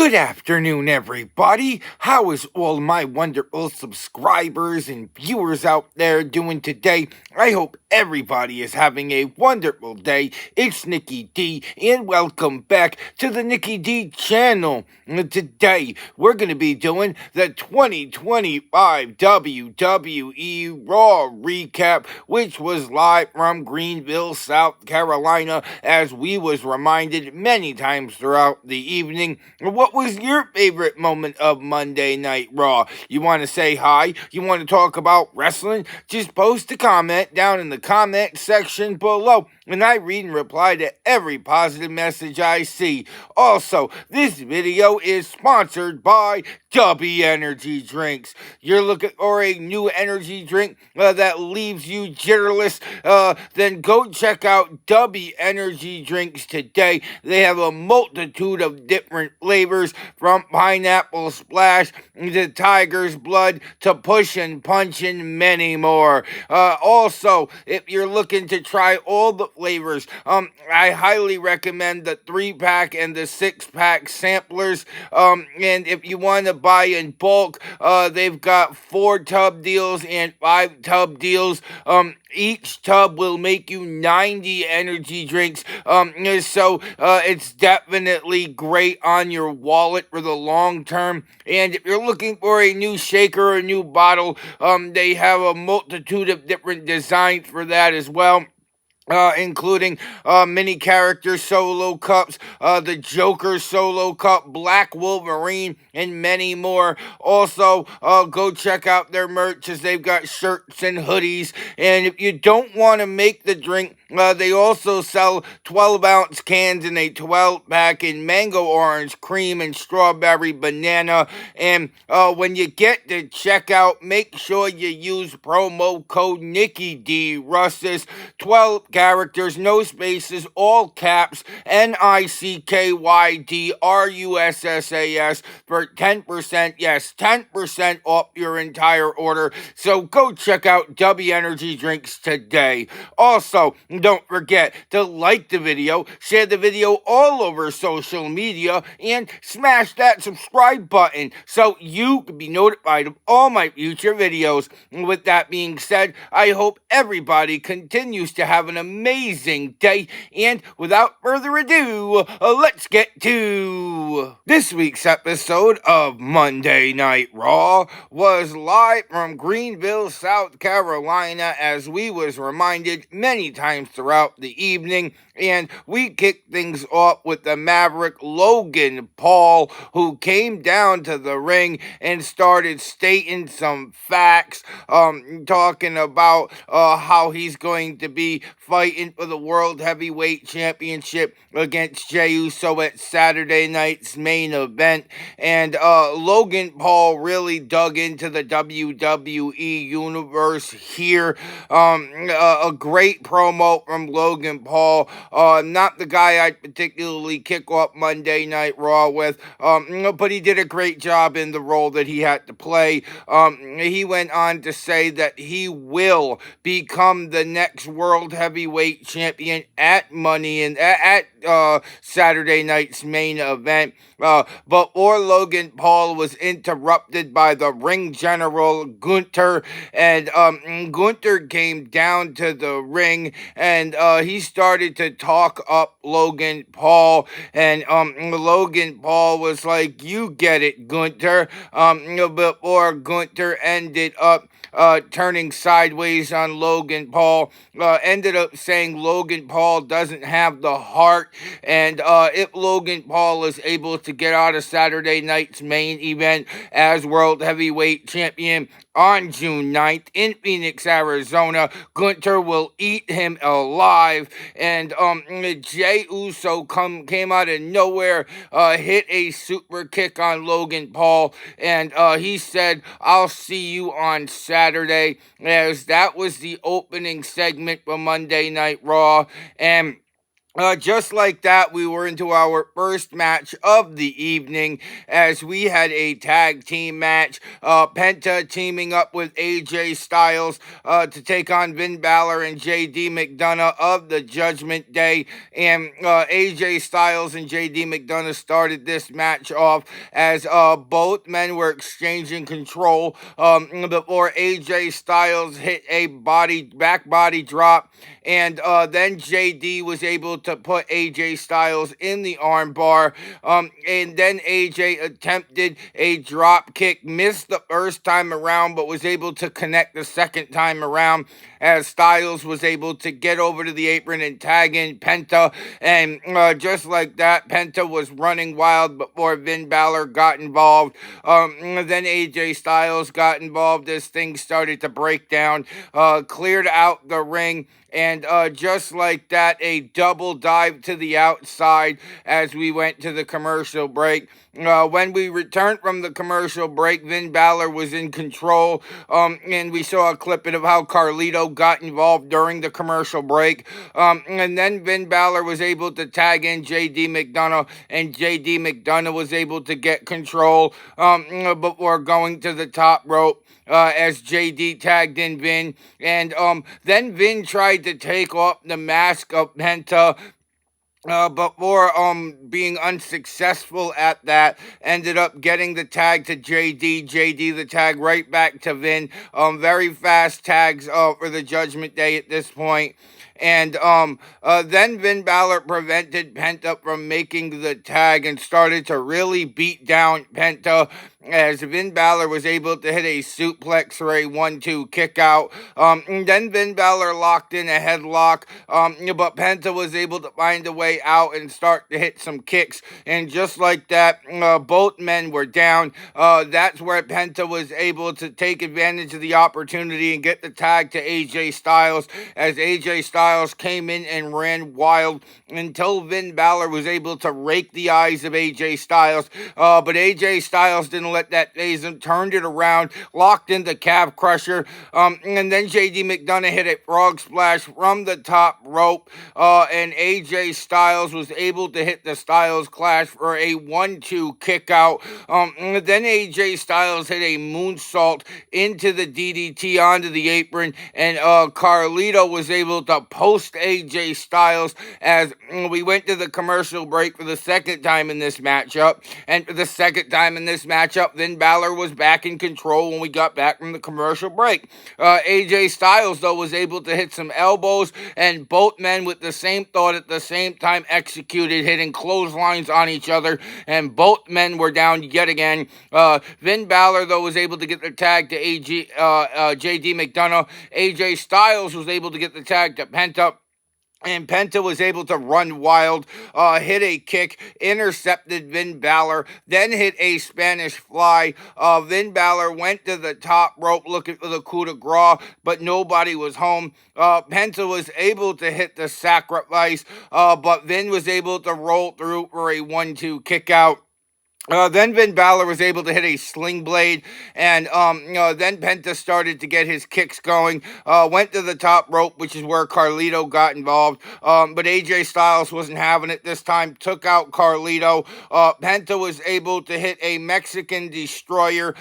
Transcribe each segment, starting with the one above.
Good afternoon, everybody. How is all my wonderful subscribers and viewers out there doing today? I hope everybody is having a wonderful day. It's Nikki D, and welcome back to the Nikki D channel. Today, we're going to be doing the 2025 WWE Raw Recap, which was live from Greenville, South Carolina, as we was reminded many times throughout the evening. What was your favorite moment of Monday Night Raw? You want to say hi? You want to talk about wrestling? Just post a comment down in the comment section below, and I read and reply to every positive message I see. Also, this video is sponsored by W Energy Drinks. You're looking for a new energy drink that leaves you jitterless? Then go check out W Energy Drinks today. They have a multitude of different flavors, from pineapple splash to tiger's blood to push and punch and many more. Also, if you're looking to try all the flavors, I highly recommend the 3-pack and the 6-pack samplers. And if you want to buy in bulk, they've got 4 tub deals and 5 tub deals. Each tub will make you 90 energy drinks, so it's definitely great on your wallet for the long term. And if you're looking for a new shaker or a new bottle, they have a multitude of different designs for that as well. Including mini character solo cups, the Joker solo cup, Black Wolverine, and many more. Also, go check out their merch, as they've got shirts and hoodies. And if you don't want to make the drink, they also sell 12-ounce cans in a 12-pack in mango, orange, cream, and strawberry banana. And when you get to checkout, make sure you use promo code NikkiDRussas. 12 characters, no spaces, all caps, NICKYDRUSSAS for 10%, yes, 10% off your entire order. So go check out W Energy Drinks today. Also, don't forget to like the video, share the video all over social media, and smash that subscribe button so you can be notified of all my future videos. With that being said, I hope everybody continues to have an amazing day, and without further ado, let's get to this week's episode of Monday Night Raw. Was live from Greenville, South Carolina, as we was reminded many times throughout the evening. And we kicked things off with the Maverick Logan Paul, who came down to the ring and started stating some facts, talking about how he's going to be fighting for the World Heavyweight Championship against Jey Uso at Saturday night's main event. And Logan Paul really dug into the WWE universe here. A great promo from Logan Paul. Not the guy I'd particularly kick off Monday Night Raw with, but he did a great job in the role that he had to play. He went on to say that he will become the next World Heavyweight Champion at Money in at Saturday night's main event. Before Logan Paul was interrupted by the ring general Gunther, and Gunther came down to the ring, and he started to talk up Logan Paul, and Logan Paul was like, "You get it, Gunther," before Gunther ended up turning sideways on Logan Paul, ended up saying Logan Paul doesn't have the heart, and if Logan Paul is able to get out of Saturday night's main event as World Heavyweight Champion on June 9th in Phoenix, Arizona, Gunther will eat him alive. And Jey Uso came out of nowhere, hit a super kick on Logan Paul, and he said, "I'll see you on Saturday," as that was the opening segment for Monday Night Raw. And Just like that, we were into our first match of the evening as we had a tag team match. Penta teaming up with AJ Styles to take on Finn Balor and JD McDonough of the Judgment Day. And AJ Styles and JD McDonough started this match off as both men were exchanging control before AJ Styles hit a back body drop. And then JD was able to put AJ Styles in the armbar. And then AJ attempted a drop kick, missed the first time around, but was able to connect the second time around as Styles was able to get over to the apron and tag in Penta. And just like that, Penta was running wild before Finn Balor got involved. Then AJ Styles got involved as things started to break down, cleared out the ring. And just like that, a double dive to the outside as we went to the commercial break. When we returned from the commercial break, Finn Balor was in control. And we saw a clip of how Carlito got involved during the commercial break. And then Finn Balor was able to tag in JD McDonough, and JD McDonough was able to get control before going to the top rope. As JD tagged in Vin, and then Vin tried to take off the mask of Penta, before being unsuccessful at that, ended up getting the tag to JD the tag right back to Vin. Very fast tags for the Judgment Day at this point. And then Finn Balor prevented Penta from making the tag and started to really beat down Penta as Finn Balor was able to hit a suplex or a 1-2 kick out. And then Finn Balor locked in a headlock, but Penta was able to find a way out and start to hit some kicks. And just like that, both men were down. That's where Penta was able to take advantage of the opportunity and get the tag to AJ Styles, as AJ Styles came in and ran wild until Finn Balor was able to rake the eyes of AJ Styles. But AJ Styles didn't let that phase him, turned it around, locked in the calf crusher, and then JD McDonough hit a frog splash from the top rope, and AJ Styles was able to hit the Styles Clash for a 1-2 kick out. Then AJ Styles hit a moonsault into the DDT onto the apron, and Carlito was able to post AJ Styles as we went to the commercial break for the second time in this matchup. And for the second time in this matchup, Finn Balor was back in control when we got back from the commercial break. AJ Styles, though, was able to hit some elbows, and both men with the same thought at the same time executed, hitting clotheslines on each other, and both men were down yet again. Finn Balor, though, was able to get the tag to JD McDonough. AJ Styles was able to get the tag to Penta. And Penta was able to run wild, hit a kick, intercepted Finn Balor, then hit a Spanish fly. Finn Balor went to the top rope looking for the coup de grace, but nobody was home. Penta was able to hit the sacrifice, but Vin was able to roll through for a 1-2 kick out. Then Finn Balor was able to hit a sling blade, and then Penta started to get his kicks going, went to the top rope, which is where Carlito got involved, but AJ Styles wasn't having it this time, took out Carlito. Penta was able to hit a Mexican destroyer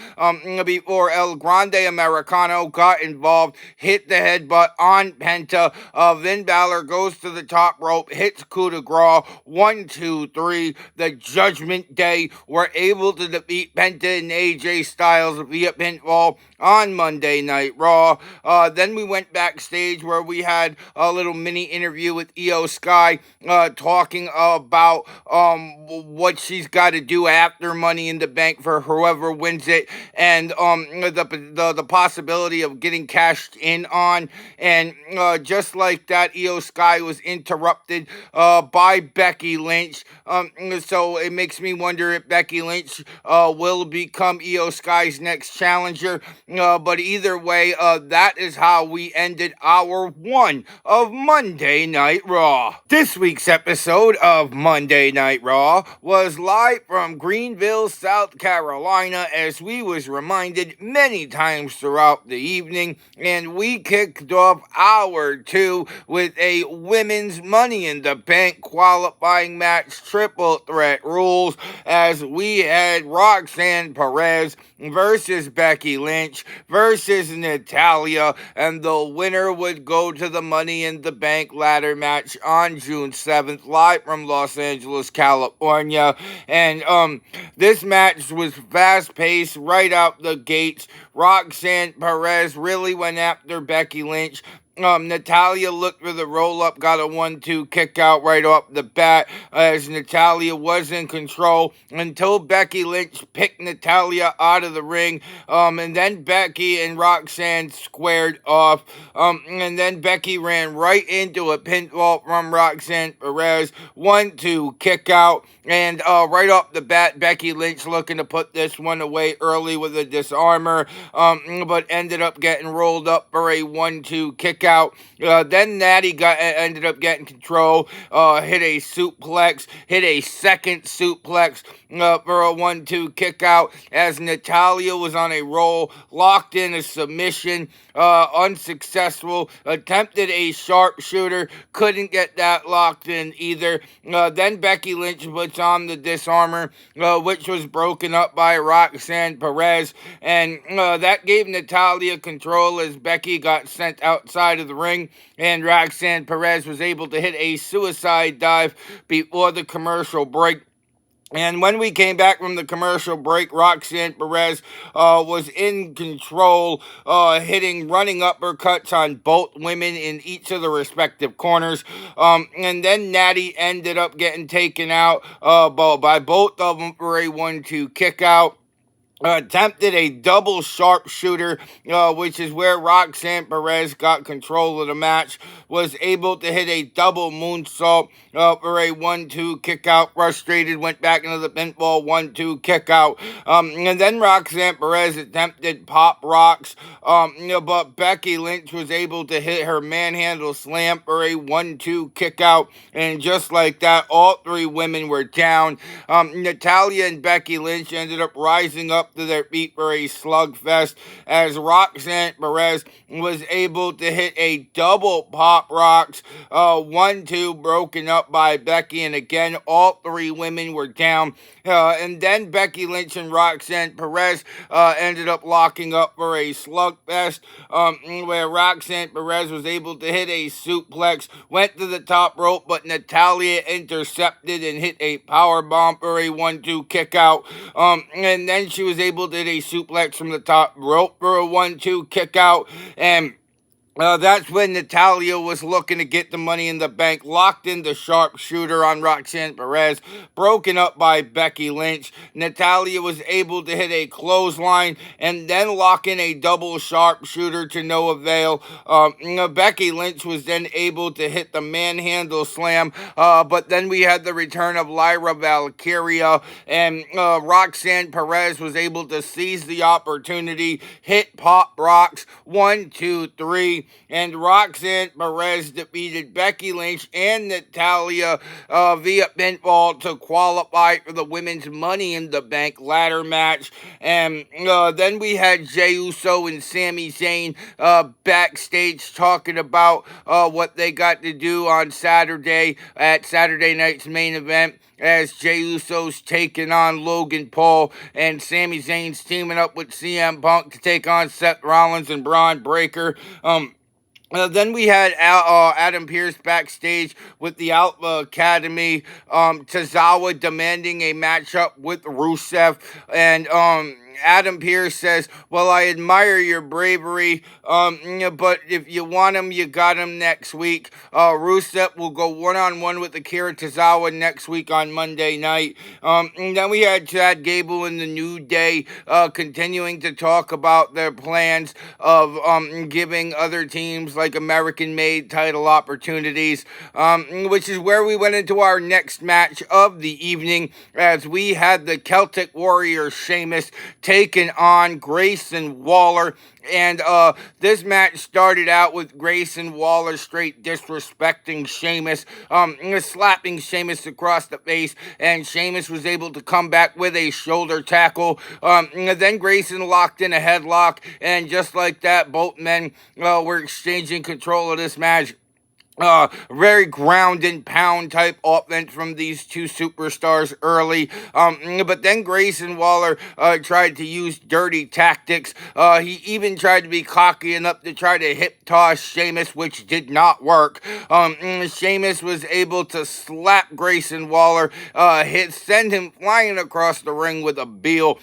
before El Grande Americano got involved, hit the headbutt on Penta. Finn Balor goes to the top rope, hits coup de grace, 1, 2, 3, the Judgment Day were able to defeat Penta and AJ Styles via pinfall on Monday Night Raw. Then we went backstage where we had a little mini interview with Io Sky, talking about what she's got to do after Money in the Bank for whoever wins it, and the possibility of getting cashed in on. And just like that, Io Sky was interrupted by Becky Lynch. So it makes me wonder if Becky Becky Lynch will become Io Sky's next challenger. But either way, that is how we ended our one of Monday Night Raw. This week's episode of Monday Night Raw was live from Greenville, South Carolina, as we was reminded many times throughout the evening, and we kicked off hour two with a women's Money in the Bank qualifying match, triple threat rules, as we had Roxanne Perez versus Becky Lynch versus Natalya, and the winner would go to the Money in the Bank ladder match on June 7th, live from Los Angeles, California. And this match was fast-paced right out the gates. Roxanne Perez really went after Becky Lynch. Natalya looked for the roll-up, got a 1-2 kick out right off the bat, as Natalya was in control until Becky Lynch picked Natalya out of the ring, and then Becky and Roxanne squared off, and then Becky ran right into a pinfall from Roxanne Perez, 1-2 kick out, and right off the bat, Becky Lynch looking to put this one away early with a disarmer, but ended up getting rolled up for a 1-2 kick out. Then Natty ended up getting control, hit a suplex, hit a second suplex for a 1-2 kick out, as Natalya was on a roll, locked in a submission, unsuccessful, attempted a sharpshooter, couldn't get that locked in either. Then Becky Lynch puts on the disarmer, which was broken up by Roxanne Perez, and that gave Natalya control as Becky got sent outside of the ring, and Roxanne Perez was able to hit a suicide dive before the commercial break. And when we came back from the commercial break, Roxanne Perez was in control, hitting running uppercuts on both women in each of the respective corners. And then Natty ended up getting taken out by both of them for a 1-2 kick out. Attempted a double sharpshooter, which is where Roxanne Perez got control of the match, was able to hit a double moonsault for a 1-2 kick out. Frustrated, went back into the pinfall, 1-2 kick out. And then Roxanne Perez attempted pop rocks, but Becky Lynch was able to hit her manhandle slam for a 1-2 kick out. And just like that, all three women were down. Natalya and Becky Lynch ended up rising up to their feet for a slugfest, as Roxanne Perez was able to hit a double pop rocks, 1-2 broken up by Becky, and again all three women were down, and then Becky Lynch and Roxanne Perez ended up locking up for a slugfest, where Roxanne Perez was able to hit a suplex, went to the top rope, but Natalya intercepted and hit a power bomb for a 1-2 kick out, and then she was able to hit a suplex from the top rope for a 1-2 kick out, and that's when Natalya was looking to get the Money in the Bank, locked in the sharpshooter on Roxanne Perez, broken up by Becky Lynch. Natalya was able to hit a clothesline and then lock in a double sharpshooter to no avail. Becky Lynch was then able to hit the manhandle slam, but then we had the return of Lyra Valkyria, and Roxanne Perez was able to seize the opportunity, hit pop rocks, 1, 2, 3, and Roxanne Perez defeated Becky Lynch and Natalya via pinfall to qualify for the women's Money in the Bank ladder match. And then we had Jey Uso and Sami Zayn backstage talking about what they got to do on Saturday at Saturday night's main event, as Jey Uso's taking on Logan Paul, and Sami Zayn's teaming up with CM Punk to take on Seth Rollins and Braun Breaker. Then we had Adam Pearce backstage with the Alpha Academy, Tozawa demanding a matchup with Rusev, and Adam Pearce says, well, I admire your bravery, but if you want him, you got him next week. Rusev will go one-on-one with Akira Tozawa next week on Monday night. And then we had Chad Gable and the New Day continuing to talk about their plans of giving other teams like American-made title opportunities, which is where we went into our next match of the evening, as we had the Celtic Warrior Sheamus taking on Grayson Waller. And this match started out with Grayson Waller straight disrespecting Sheamus, slapping Sheamus across the face, and Sheamus was able to come back with a shoulder tackle. Then Grayson locked in a headlock, and just like that, both men were exchanging control of this match. Very ground and pound type offense from these two superstars early. But then Grayson Waller tried to use dirty tactics. He even tried to be cocky enough to try to hip toss Sheamus, which did not work. Sheamus was able to slap Grayson Waller, send him flying across the ring with a Beal,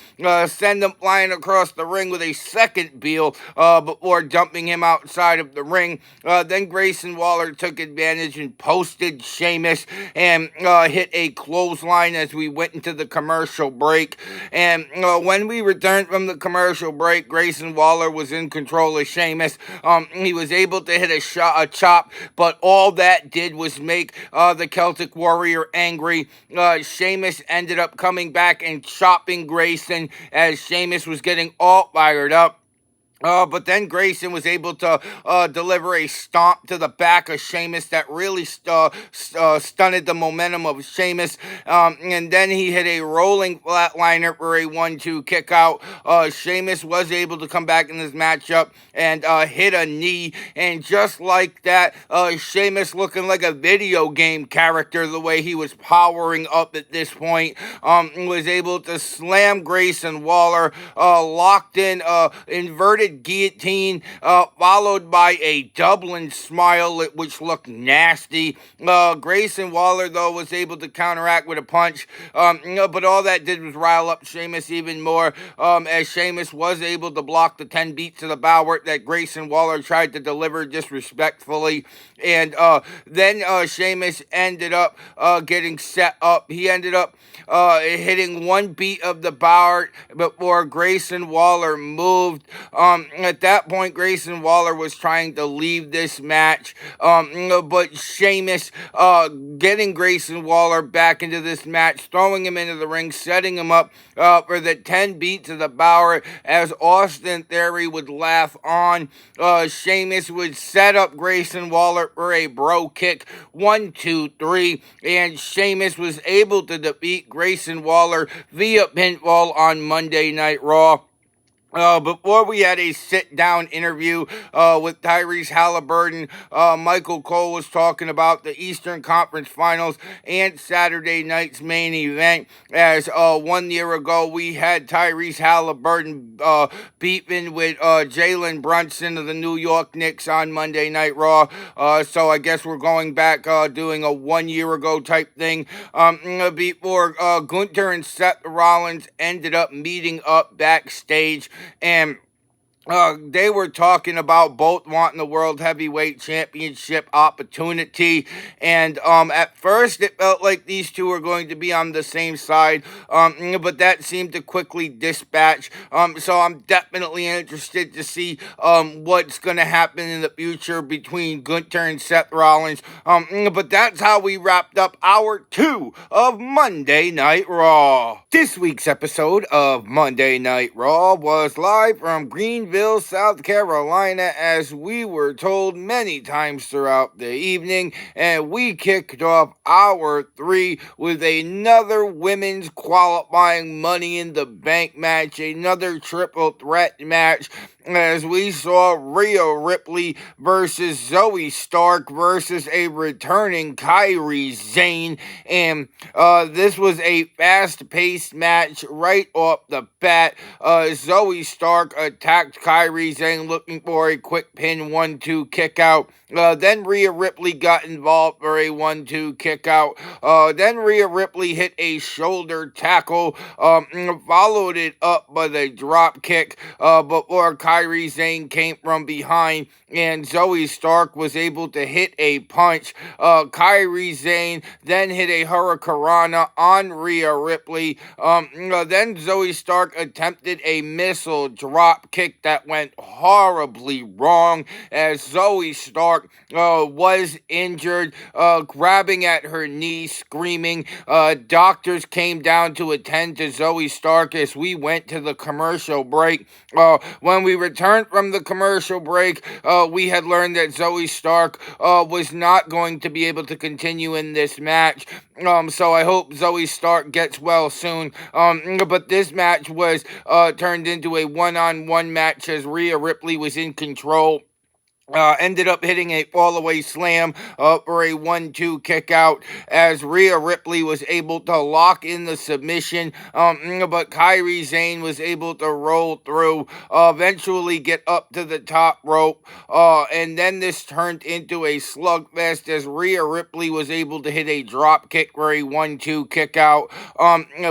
send him flying across the ring with a second Beal, before dumping him outside of the ring. Then Grayson Waller took advantage and posted Sheamus and hit a clothesline as we went into the commercial break. And when we returned from the commercial break, Grayson Waller was in control of Sheamus. He was able to hit a chop, but all that did was make the Celtic Warrior angry. Sheamus ended up coming back and chopping Grayson as Sheamus was getting all fired up. But then Grayson was able to deliver a stomp to the back of Sheamus that really stunted the momentum of Sheamus. And then he hit a rolling flatliner for a 1-2 kick out. Sheamus was able to come back in this matchup and hit a knee. And just like that, Sheamus, looking like a video game character the way he was powering up at this point, was able to slam Grayson Waller, locked in inverted guillotine, followed by a Dublin smile, which looked nasty. Grayson Waller, though, was able to counteract with a punch, but all that did was rile up Sheamus even more, as Sheamus was able to block the 10 beats of the Bower that Grayson Waller tried to deliver disrespectfully. And then Sheamus ended up getting set up. He ended up hitting one beat of the Bower before Grayson Waller moved. At that point, Grayson Waller was trying to leave this match, but Sheamus getting Grayson Waller back into this match, throwing him into the ring, setting him up for the 10 beats of the Bower, as Austin Theory would laugh on. Sheamus would set up Grayson Waller for a bro kick, 1, 2, 3, and Sheamus was able to defeat Grayson Waller via pinfall on Monday Night Raw. Before we had a sit-down interview with Tyrese Halliburton, Michael Cole was talking about the Eastern Conference Finals and Saturday night's main event, as 1 year ago we had Tyrese Halliburton beefing with Jalen Brunson of the New York Knicks on Monday Night Raw, so I guess we're going back doing a 1 year ago type thing, before Gunther and Seth Rollins ended up meeting up backstage. And they were talking about both wanting the World Heavyweight Championship opportunity, and at first it felt like these two were going to be on the same side, but that seemed to quickly dispatch, so I'm definitely interested to see what's going to happen in the future between Gunther and Seth Rollins, but that's how we wrapped up hour 2 of Monday Night Raw. This week's episode of Monday Night Raw was live from Greenville, South Carolina, as we were told many times throughout the evening, and we kicked off hour 3 with another women's qualifying Money in the Bank match, another triple threat match, as we saw Rhea Ripley versus Zoe Stark versus a returning Kairi Sane. And this was a fast-paced match right off the bat. Zoe Stark attacked Kairi Sane looking for a quick pin 1-2 kick out. Then Rhea Ripley got involved for a 1-2 kick out. Then Rhea Ripley hit a shoulder tackle, followed it up by a drop kick before Kairi Sane came from behind and Zoe Stark was able to hit a punch. Kairi Sane then hit a Hurricanrana on Rhea Ripley. Then Zoe Stark attempted a missile drop kick that went horribly wrong as Zoe Stark was injured, grabbing at her knee, screaming. Doctors came down to attend to Zoe Stark as we went to the commercial break. When we returned from the commercial break, we had learned that Zoe Stark was not going to be able to continue in this match. So I hope Zoe Stark gets well soon. But this match was turned into a one-on-one match as Rhea Ripley was in control. Ended up hitting a fall-away slam for a 1-2 kick out as Rhea Ripley was able to lock in the submission, but Kairi Sane was able to roll through, eventually get up to the top rope, and then this turned into a slugfest as Rhea Ripley was able to hit a drop kick for a 1-2 kick out,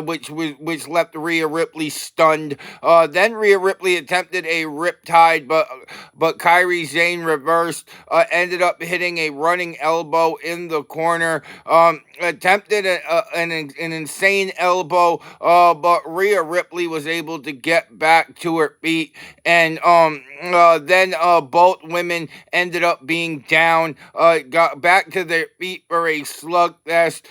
which left Rhea Ripley stunned. Then Rhea Ripley attempted a riptide, but Kairi Sane reversed, ended up hitting a running elbow in the corner, attempted an insane elbow, but Rhea Ripley was able to get back to her feet, and then both women ended up being down, got back to their feet for a slugfest,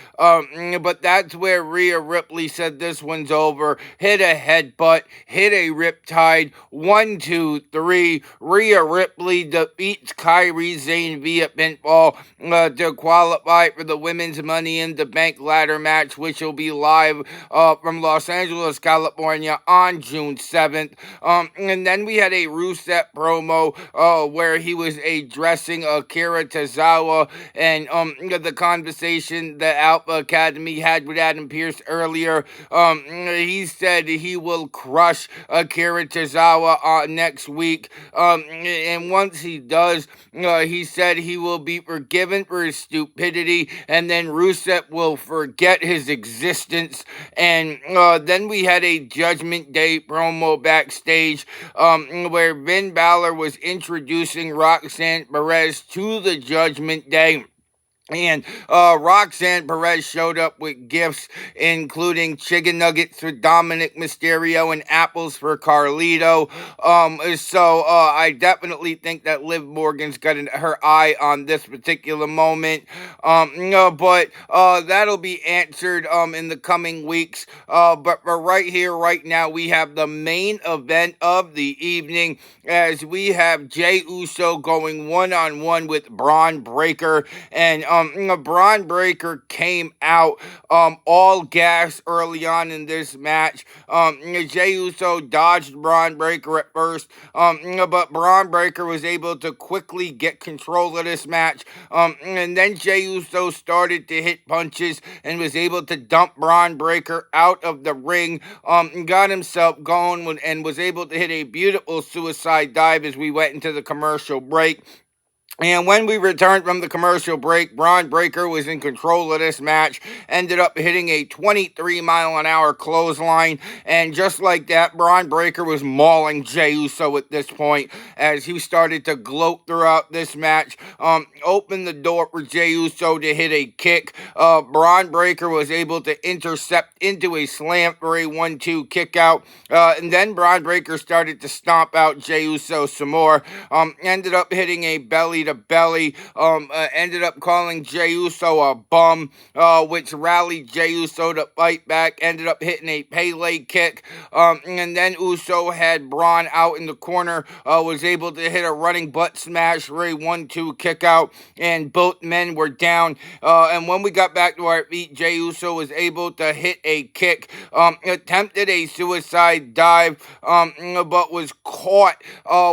but that's where Rhea Ripley said this one's over, hit a headbutt, hit a riptide, 1, 2, 3, Rhea Ripley defeats Kairi Sane via pinfall to qualify for the Women's Money in the Bank ladder match, which will be live from Los Angeles, California on June 7th. And then we had a Rusev promo where he was addressing Akira Tozawa and the conversation that Alpha Academy had with Adam Pearce earlier. He said he will crush Akira Tozawa next week. And once he does, he said he will be forgiven for his stupidity, and then Rusev will forget his existence. And then we had a Judgment Day promo backstage where Finn Balor was introducing Roxanne Perez to the Judgment Day. And Roxanne Perez showed up with gifts, including chicken nuggets for Dominic Mysterio and apples for Carlito. So I definitely think that Liv Morgan's got her eye on this particular moment. But that'll be answered in the coming weeks. But for right here, right now, we have the main event of the evening as we have Jey Uso going one-on-one with Braun Breaker. And Braun Breaker came out all gas early on in this match. Jey Uso dodged Braun Breaker at first, but Braun Breaker was able to quickly get control of this match. And then Jey Uso started to hit punches and was able to dump Braun Breaker out of the ring. Got himself going and was able to hit a beautiful suicide dive as we went into the commercial break. And when we returned from the commercial break, Braun Breaker was in control of this match, ended up hitting a 23-mile-an-hour clothesline, and just like that, Braun Breaker was mauling Jey Uso at this point as he started to gloat throughout this match, opened the door for Jey Uso to hit a kick. Braun Breaker was able to intercept into a slam for a 1-2 kick out, and then Braun Breaker started to stomp out Jey Uso some more, ended up hitting a belly belly to belly, ended up calling Jey Uso a bum, which rallied Jey Uso to fight back, ended up hitting a Pele kick, and then Uso had Braun out in the corner, was able to hit a running butt smash for a 1-2 kick out, and both men were down, and when we got back to our feet, Jey Uso was able to hit a kick, attempted a suicide dive, but was caught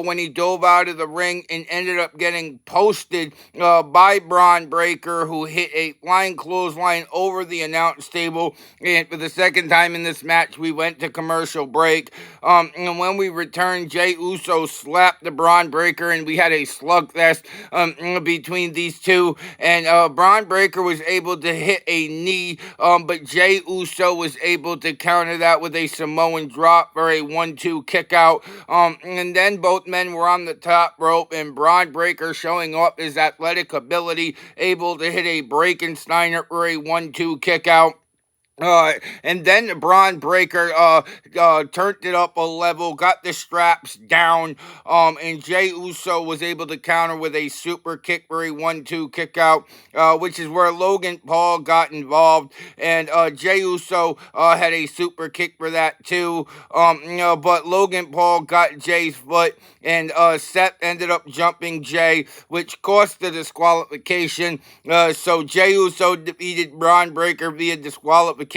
when he dove out of the ring and ended up getting posted by Braun Breaker, who hit a flying clothesline over the announce table. And for the second time in this match, we went to commercial break. And when we returned, Jey Uso slapped the Braun Breaker, and we had a slugfest between these two. And Braun Breaker was able to hit a knee, but Jey Uso was able to counter that with a Samoan drop for a 1-2 kick out. And then both men were on the top rope, and Braun Breaker, showing off his athletic ability, able to hit a Breakensteiner for a 1-2 kick out. And then Braun Breaker turned it up a level, got the straps down, and Jey Uso was able to counter with a super kick for a 1-2 kick out, which is where Logan Paul got involved, and Jey Uso had a super kick for that too, but Logan Paul got Jay's foot, and Seth ended up jumping Jey, which cost the disqualification. So Jey Uso defeated Braun Breaker via disqualification,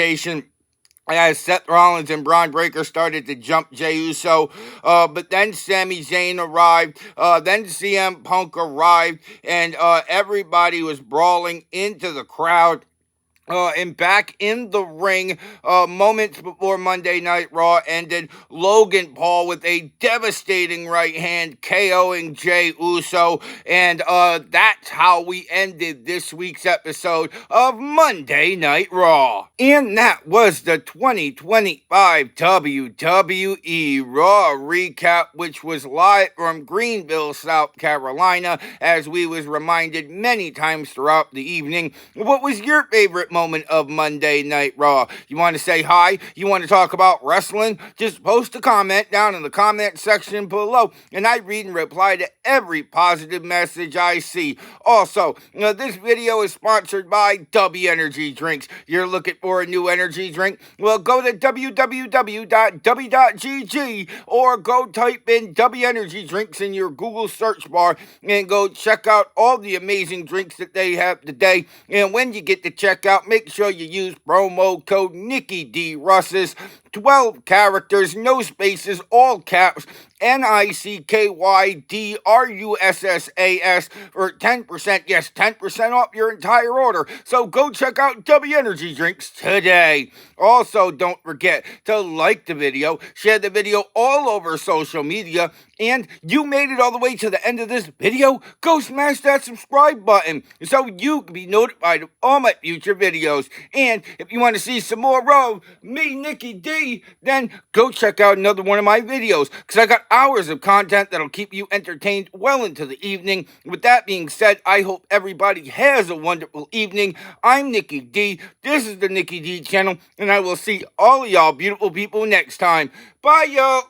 as Seth Rollins and Braun Breaker started to jump Jey Uso, but then Sami Zayn arrived, then CM Punk arrived, and everybody was brawling into the crowd. And back in the ring, moments before Monday Night Raw ended, Logan Paul with a devastating right hand KOing Jey Uso, and that's how we ended this week's episode of Monday Night Raw. And that was the 2025 WWE Raw Recap, which was live from Greenville, South Carolina, as we was reminded many times throughout the evening. What was your favorite moment of Monday Night Raw? You want to say hi? You want to talk about wrestling? Just post a comment down in the comment section below, and I read and reply to every positive message I see. Also, this video is sponsored by W Energy Drinks. You're looking for a new energy drink? Well, go to www.w.gg or go type in W Energy Drinks in your Google search bar and go check out all the amazing drinks that they have today. And when you get to check out, make sure you use promo code Nikki D. Russes. 12 characters, no spaces, all caps, NICKYDRUSSAS for 10%, yes, 10% off your entire order. So go check out W Energy Drinks today. Also, don't forget to like the video, share the video all over social media, and you made it all the way to the end of this video, go smash that subscribe button so you can be notified of all my future videos. And if you want to see some more of me, Nikki D, then go check out another one of my videos, because I got hours of content that'll keep you entertained well into the evening. With that being said, I hope everybody has a wonderful evening. I'm Nikki D. This is the Nikki D channel, and I will see all of y'all beautiful people next time. Bye, y'all.